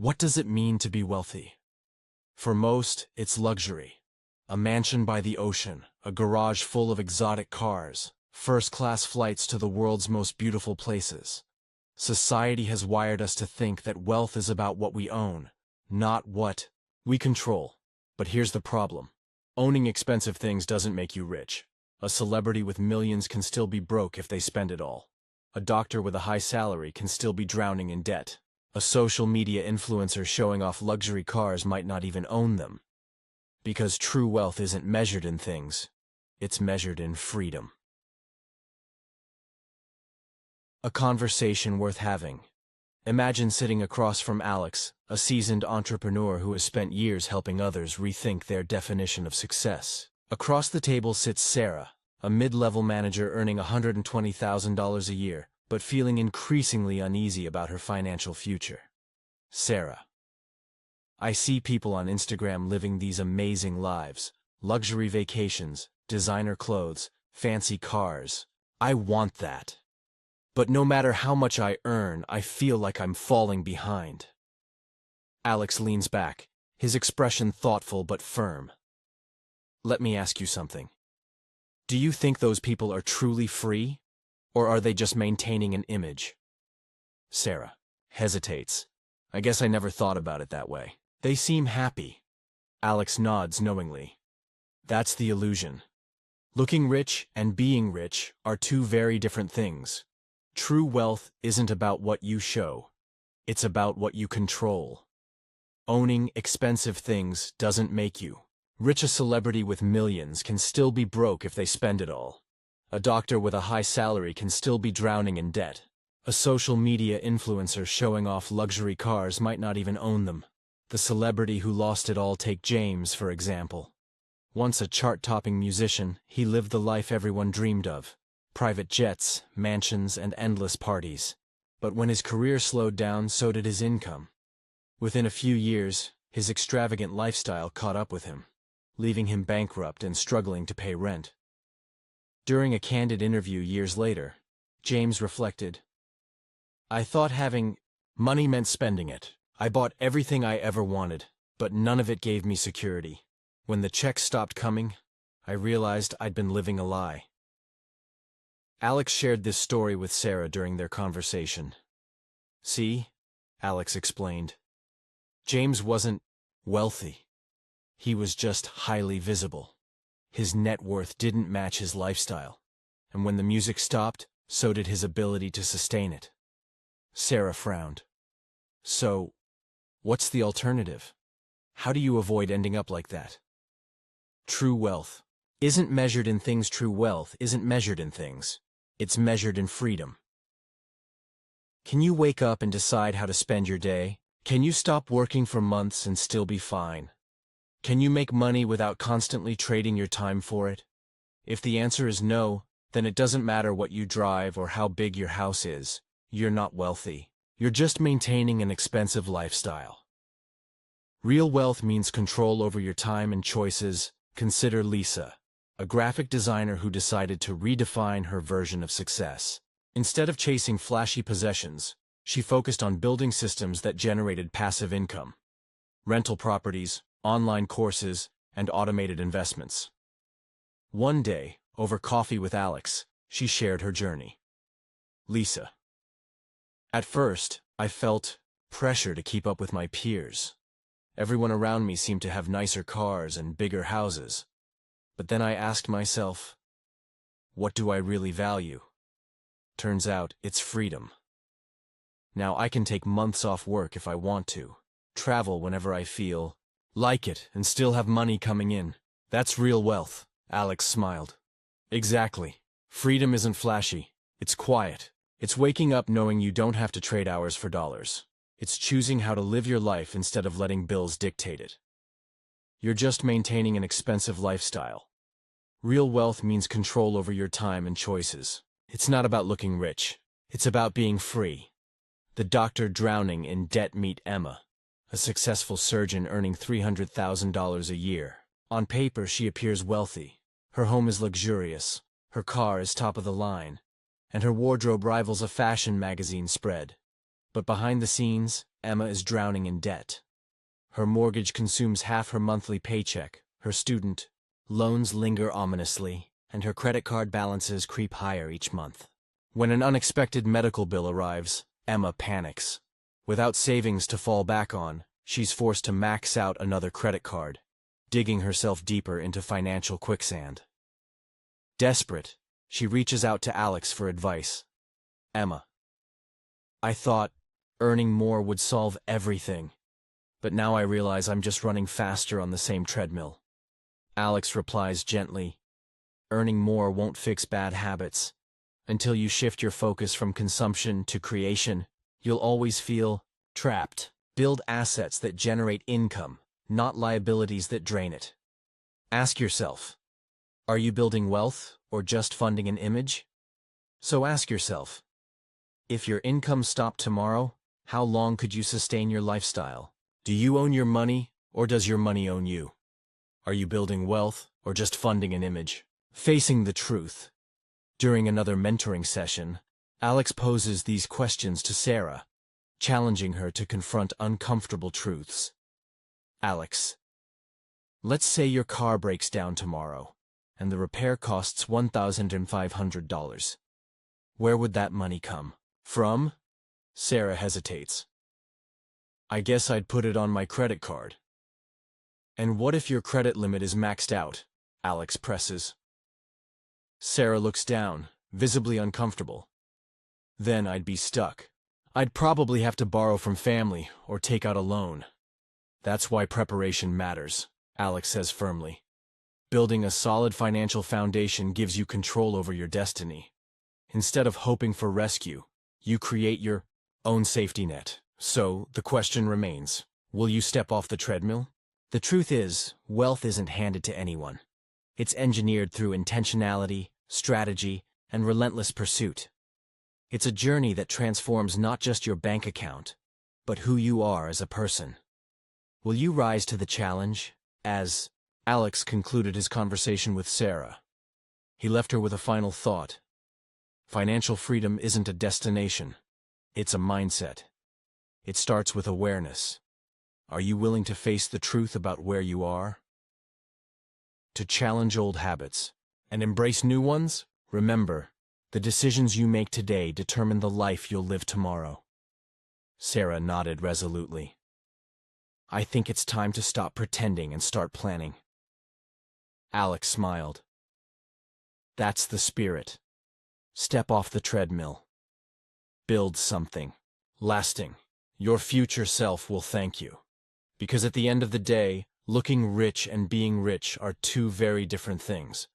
What does it mean to be wealthy? For most, it's luxury. A mansion by the ocean, a garage full of exotic cars, first-class flights to the world's most beautiful places. Society has wired us to think that wealth is about what we own, not what we control. But here's the problem. Owning expensive things doesn't make you rich. A celebrity with millions can still be broke if they spend it all. A doctor with a high salary can still be drowning in debt. A social media influencer showing off luxury cars might not even own them. Because true wealth isn't measured in things, it's measured in freedom. A conversation worth having. Imagine sitting across from Alex, a seasoned entrepreneur who has spent years helping others rethink their definition of success. Across the table sits Sarah, a mid-level manager earning $120,000 a year, but feeling increasingly uneasy about her financial future. Sarah: I see people on Instagram living these amazing lives, luxury vacations, designer clothes, fancy cars. I want that. But no matter how much I earn, I feel like I'm falling behind. Alex leans back, his expression thoughtful but firm. Let me ask you something. Do you think those people are truly free? Or are they just maintaining an image? Sarah hesitates. I guess I never thought about it that way. They seem happy. Alex nods knowingly. That's the illusion. Looking rich and being rich are two very different things. True wealth isn't about what you show. It's about what you control. Owning expensive things doesn't make you rich. A celebrity with millions can still be broke if they spend it all. A doctor with a high salary can still be drowning in debt. A social media influencer showing off luxury cars might not even own them. The celebrity who lost it all, take James, for example. Once a chart-topping musician, he lived the life everyone dreamed of. Private jets, mansions, and endless parties. But when his career slowed down, so did his income. Within a few years, his extravagant lifestyle caught up with him, leaving him bankrupt and struggling to pay rent. During a candid interview years later, James reflected, I thought having money meant spending it. I bought everything I ever wanted, but none of it gave me security. When the checks stopped coming, I realized I'd been living a lie. Alex shared this story with Sarah during their conversation. See, Alex explained. James wasn't wealthy. He was just highly visible. His net worth didn't match his lifestyle, and when the music stopped, so did his ability to sustain it. Sarah frowned. So, what's the alternative? How do you avoid ending up like that? True wealth isn't measured in things. True wealth isn't measured in things. It's measured in freedom. Can you wake up and decide how to spend your day? Can you stop working for months and still be fine? Can you make money without constantly trading your time for it? If the answer is no, then it doesn't matter what you drive or how big your house is. You're not wealthy. You're just maintaining an expensive lifestyle. Real wealth means control over your time and choices. Consider Lisa, a graphic designer who decided to redefine her version of success. Instead of chasing flashy possessions, she focused on building systems that generated passive income. Rental properties, online courses, and automated investments. One day, over coffee with Alex, she shared her journey. Lisa: At first, I felt pressure to keep up with my peers. Everyone around me seemed to have nicer cars and bigger houses. But then I asked myself, what do I really value? Turns out, it's freedom. Now I can take months off work if I want to, travel whenever I feel like it, and still have money coming in. That's real wealth. Alex smiled. Exactly. Freedom isn't flashy. It's quiet. It's waking up knowing you don't have to trade hours for dollars. It's choosing how to live your life instead of letting bills dictate it. You're just maintaining an expensive lifestyle. Real wealth means control over your time and choices. It's not about looking rich. It's about being free. The doctor drowning in debt meet Emma, a successful surgeon earning $300,000 a year. On paper, she appears wealthy. Her home is luxurious, her car is top of the line, and her wardrobe rivals a fashion magazine spread. But behind the scenes, Emma is drowning in debt. Her mortgage consumes half her monthly paycheck, her student loans linger ominously, and her credit card balances creep higher each month. When an unexpected medical bill arrives, Emma panics. Without savings to fall back on, she's forced to max out another credit card, digging herself deeper into financial quicksand. Desperate, she reaches out to Alex for advice. Emma: I thought earning more would solve everything, but now I realize I'm just running faster on the same treadmill. Alex replies gently, earning more won't fix bad habits. Until you shift your focus from consumption to creation, you'll always feel trapped. Build assets that generate income, not liabilities that drain it. Ask yourself, are you building wealth or just funding an image? So ask yourself, if your income stopped tomorrow, how long could you sustain your lifestyle? Do you own your money, or does your money own you? Are you building wealth or just funding an image? Facing the truth. During another mentoring session, Alex poses these questions to Sarah, challenging her to confront uncomfortable truths. Alex: let's say your car breaks down tomorrow, and the repair costs $1,500. Where would that money come from? Sarah hesitates. I guess I'd put it on my credit card. And what if your credit limit is maxed out? Alex presses. Sarah looks down, visibly uncomfortable. Then I'd be stuck. I'd probably have to borrow from family or take out a loan. That's why preparation matters, Alex says firmly. Building a solid financial foundation gives you control over your destiny. Instead of hoping for rescue, you create your own safety net. So, the question remains, will you step off the treadmill? The truth is, wealth isn't handed to anyone. It's engineered through intentionality, strategy, and relentless pursuit. It's a journey that transforms not just your bank account, but who you are as a person. Will you rise to the challenge? As Alex concluded his conversation with Sarah, he left her with a final thought. Financial freedom isn't a destination. It's a mindset. It starts with awareness. Are you willing to face the truth about where you are? To challenge old habits and embrace new ones? Remember, the decisions you make today determine the life you'll live tomorrow. Sarah nodded resolutely. I think it's time to stop pretending and start planning. Alex smiled. That's the spirit. Step off the treadmill. Build something lasting. Your future self will thank you. Because at the end of the day, looking rich and being rich are two very different things.